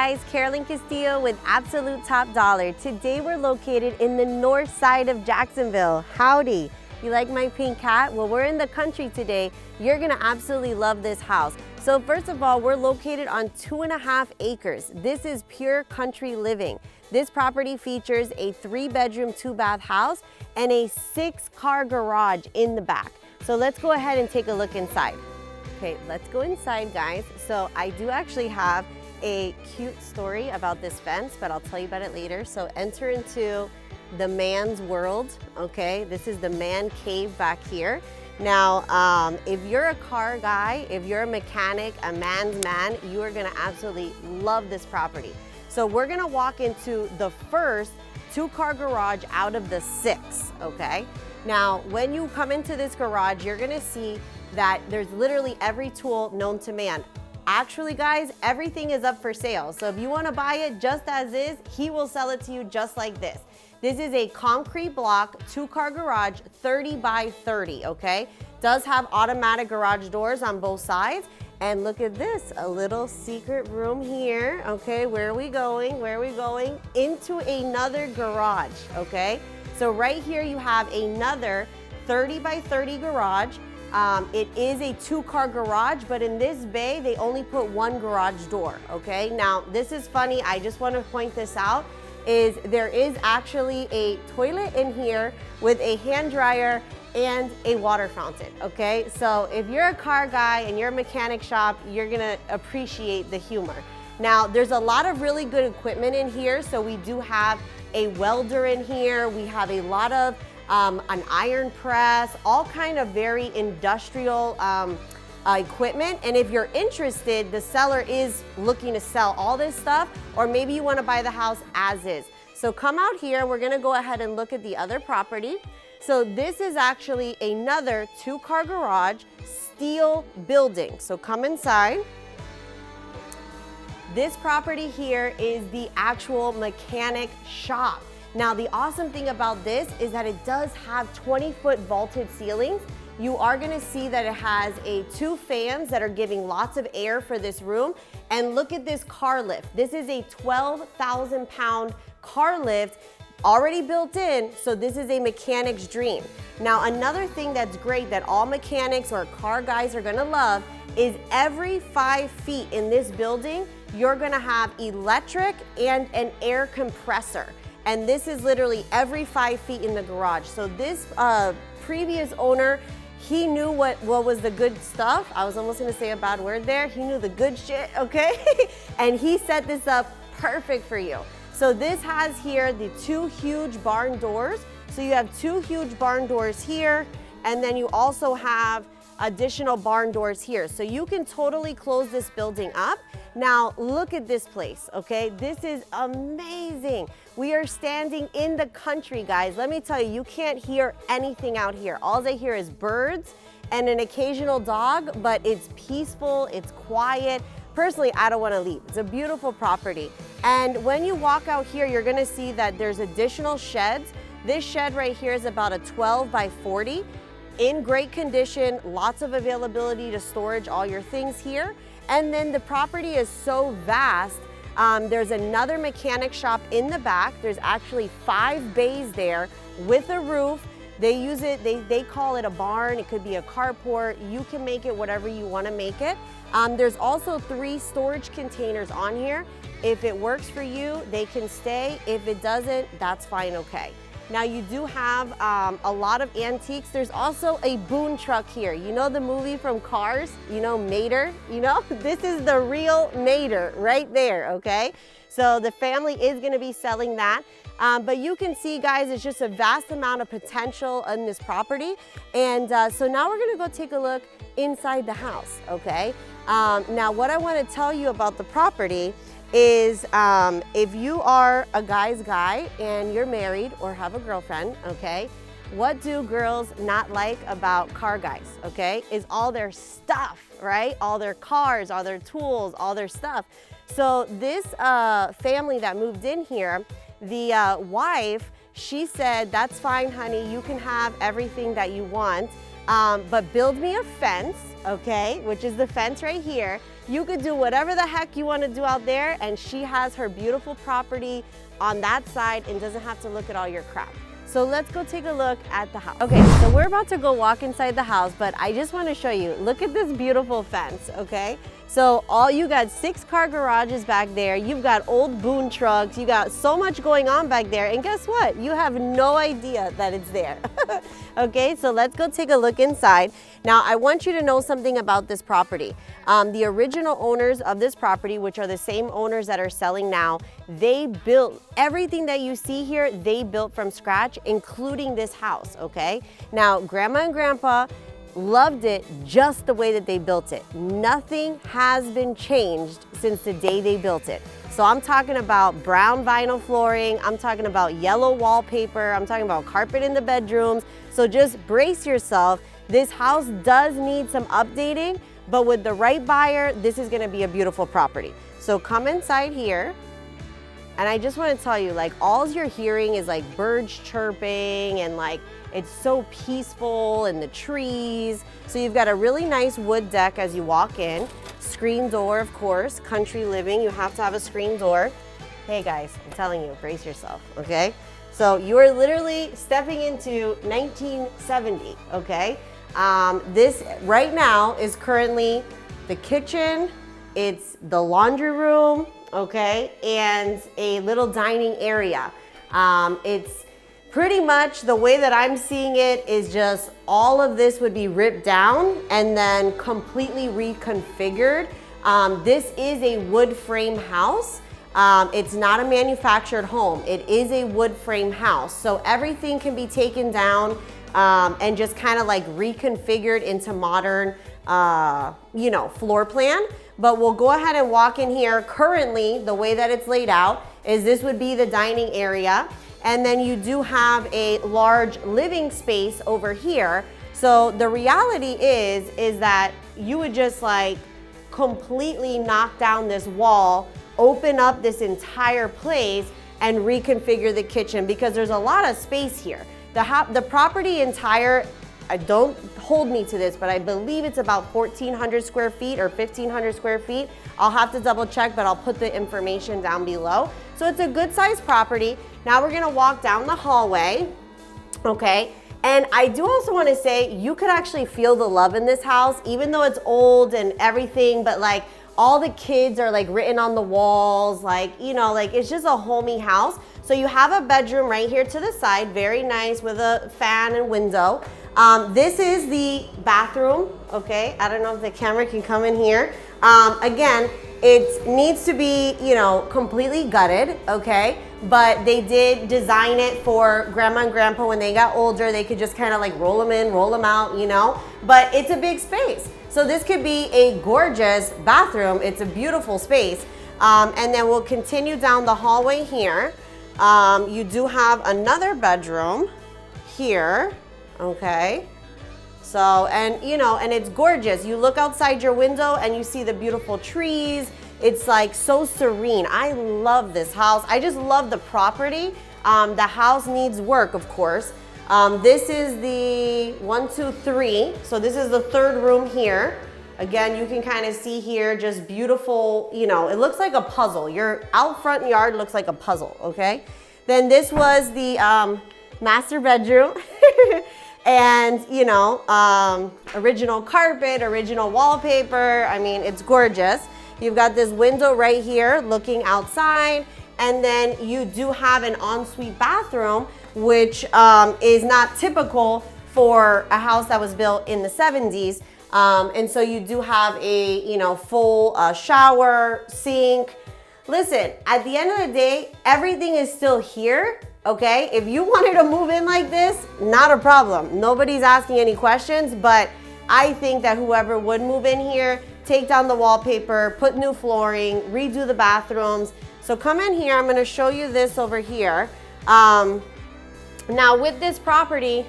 guys, Carolyn Castillo with Absolute Top Dollar. Today we're located in the north side of Jacksonville. Howdy. You like my pink cat? Well, we're in the country today. You're gonna absolutely love this house. So first of all, we're located on 2.5 acres. This is pure country living. This property features a 3-bedroom, 2-bath house and a 6-car garage in the back. So let's go ahead and take a look inside. Okay, let's go inside, guys. So I do actually have a cute story about this fence, but I'll tell you about it later. So enter into the man's world, okay? This is the man cave back here. Now, if you're a car guy, if you're a mechanic, a man's man, you are gonna absolutely love this property. So we're gonna walk into the first 2-car garage out of the 6, okay? Now, when you come into this garage, you're gonna see that there's literally every tool known to man. Actually, guys, everything is up for sale. So if you wanna buy it just as is, he will sell it to you just like this. This is a concrete block, 2-car garage, 30 by 30, okay? Does have automatic garage doors on both sides. And look at this, a little secret room here, okay? Where are we going? Where are we going? Into another garage, okay? So right here you have another 30 by 30 garage. It is a 2-car garage, but in this bay, they only put 1 garage door, okay? Now, this is funny, I just want to point this out, is there is actually a toilet in here with a hand dryer and a water fountain, okay? So if you're a car guy and you're a mechanic shop, you're gonna appreciate the humor. Now, there's a lot of really good equipment in here. So we do have a welder in here. We have a lot of an iron press, all kind of very industrial equipment. And if you're interested, the seller is looking to sell all this stuff, or maybe you want to buy the house as is. So come out here, we're going to go ahead and look at the other property. So this is actually another 2-car garage, steel building. So come inside. This property here is the actual mechanic shop. Now, the awesome thing about this is that it does have 20-foot vaulted ceilings. You are gonna see that it has 2 fans that are giving lots of air for this room. And look at this car lift. This is a 12,000-pound car lift already built in, so this is a mechanic's dream. Now, another thing that's great that all mechanics or car guys are gonna love is every 5 feet in this building, you're gonna have electric and an air compressor. And this is literally every 5 feet in the garage. So this previous owner, he knew what was the good stuff. I was almost gonna say a bad word there. He knew the good shit, okay? And he set this up perfect for you. So this has here the 2 huge barn doors. So you have 2 huge barn doors here, and then you also have additional barn doors here. So you can totally close this building up. Now, look at this place, okay? This is amazing. We are standing in the country, guys. Let me tell you, you can't hear anything out here. All I hear is birds and an occasional dog, but it's peaceful, it's quiet. Personally, I don't want to leave. It's a beautiful property. And when you walk out here, you're gonna see that there's additional sheds. This shed right here is about a 12 by 40. In great condition, lots of availability to storage all your things here. And then the property is so vast. There's another mechanic shop in the back. There's actually 5 bays there with a roof. They use it, they call it a barn. It could be a carport. You can make it whatever you want to make it. There's also 3 storage containers on here. If it works for you, they can stay. If it doesn't, that's fine, okay. Now you do have a lot of antiques. There's also a Boone truck here. You know the movie from Cars? You know Mater? You know? This is the real Mater right there, okay? So the family is gonna be selling that. But you can see, guys, it's just a vast amount of potential in this property. And so now we're gonna go take a look inside the house, okay? Now what I wanna tell you about the property is if you are a guy's guy and you're married or have a girlfriend, okay, what do girls not like about car guys, okay, is all their stuff, right? All their cars, all their tools, all their stuff. So this family that moved in here, the wife, she said, that's fine, honey, you can have everything that you want, but build me a fence, okay, which is the fence right here. You could do whatever the heck you want to do out there, and she has her beautiful property on that side and doesn't have to look at all your crap. So let's go take a look at the house. Okay, so we're about to go walk inside the house, but I just want to show you, look at this beautiful fence, okay? So you got 6-car garages back there, you've got old Boone trucks, you got so much going on back there, and guess what? You have no idea that it's there. Okay, so let's go take a look inside. Now, I want you to know something about this property. The original owners of this property, which are the same owners that are selling now, they built everything that you see here, they built from scratch, including this house, okay? Now, Grandma and Grandpa loved it just the way that they built it. Nothing has been changed since the day they built it. So I'm talking about brown vinyl flooring, I'm talking about yellow wallpaper, I'm talking about carpet in the bedrooms. So just brace yourself. This house does need some updating, but with the right buyer, this is gonna be a beautiful property. So come inside here. And I just want to tell you, like, all you're hearing is like birds chirping and like it's so peaceful and the trees. So you've got a really nice wood deck as you walk in. Screen door, of course, country living, you have to have a screen door. Hey guys, I'm telling you, brace yourself, okay? So you are literally stepping into 1970, okay? This right now is currently the kitchen, it's the laundry room, okay, and a little dining area. It's pretty much the way that I'm seeing it is just all of this would be ripped down and then completely reconfigured. This is a wood frame house. It's not a manufactured home. It is a wood frame house. So everything can be taken down and just kind of like reconfigured into modern, you know, floor plan. But we'll go ahead and walk in here. Currently, the way that it's laid out is this would be the dining area. And then you do have a large living space over here. So the reality is that you would just like completely knock down this wall, open up this entire place and reconfigure the kitchen because there's a lot of space here. The property entire, don't hold me to this, but I believe it's about 1,400 square feet or 1,500 square feet. I'll have to double check, but I'll put the information down below. So it's a good sized property. Now we're gonna walk down the hallway, okay? And I do also wanna say, you could actually feel the love in this house, even though it's old and everything, but like all the kids are like written on the walls, like, you know, like it's just a homey house. So you have a bedroom right here to the side, very nice with a fan and window. This is the bathroom, okay? I don't know if the camera can come in here. Again, it needs to be, you know, completely gutted, okay? But they did design it for Grandma and Grandpa when they got older. They could just kind of like roll them in, roll them out, you know? But it's a big space. So this could be a gorgeous bathroom. It's a beautiful space. And then we'll continue down the hallway here. You do have another bedroom here, okay? So, and you know, and it's gorgeous. You look outside your window and you see the beautiful trees. It's like so serene. I love this house. I just love the property. The house needs work, of course. This is the 1, 2, 3. So this is the third room here. Again, you can kind of see here, just beautiful, you know, it looks like a puzzle. Your out front yard looks like a puzzle, okay? Then this was the master bedroom. And, you know, original carpet, original wallpaper. I mean, it's gorgeous. You've got this window right here looking outside. And then you do have an ensuite bathroom, which is not typical for a house that was built in the 70s. And so you do have a, you know, full shower, sink. Listen, at the end of the day, everything is still here. Okay, if you wanted to move in like this, not a problem. Nobody's asking any questions, but I think that whoever would move in here, take down the wallpaper, put new flooring, redo the bathrooms. So come in here, I'm gonna show you this over here. Now with this property,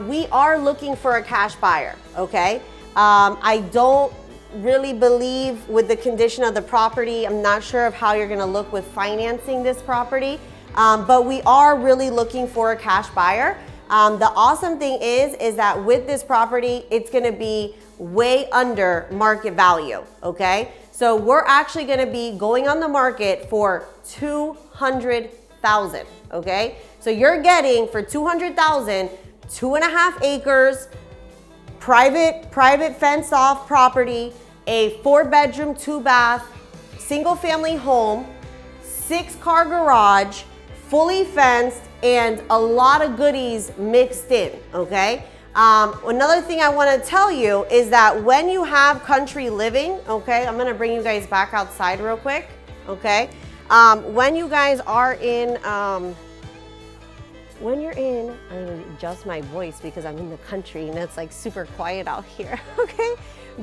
we are looking for a cash buyer, okay? I don't really believe with the condition of the property, I'm not sure of how you're gonna look with financing this property. But we are really looking for a cash buyer. The awesome thing is that with this property, it's gonna be way under market value, okay? So we're actually gonna be going on the market for $200,000, okay? So you're getting for $200,000, 2.5 acres, private fenced off property, a 4-bedroom, 2-bath, single family home, 6-car garage, fully fenced, and a lot of goodies mixed in, okay? Another thing I wanna tell you is that when you have country living, okay, I'm gonna bring you guys back outside real quick, okay? When you guys are in, I'm gonna adjust my voice because I'm in the country and it's like super quiet out here, okay?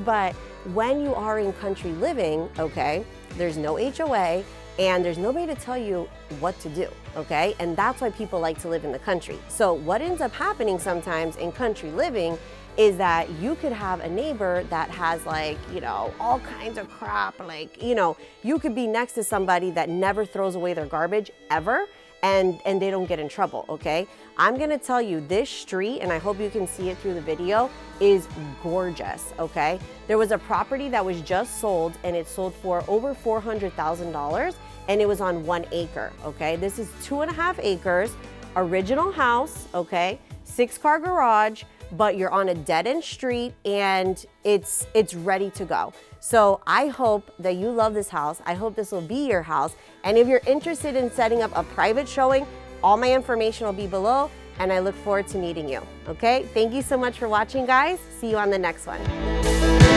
But when you are in country living, okay, there's no HOA and there's nobody to tell you what to do, okay? And that's why people like to live in the country. So what ends up happening sometimes in country living is that you could have a neighbor that has like, you know, all kinds of crap, like, you know, you could be next to somebody that never throws away their garbage ever, and they don't get in trouble, okay? I'm gonna tell you, this street, and I hope you can see it through the video, is gorgeous, okay? There was a property that was just sold and it sold for over $400,000 and it was on 1 acre, okay? This is 2.5 acres, original house, okay? 6-car garage, but you're on a dead-end street and it's ready to go. So I hope that you love this house. I hope this will be your house. And if you're interested in setting up a private showing, all my information will be below and I look forward to meeting you, okay? Thank you so much for watching, guys. See you on the next one.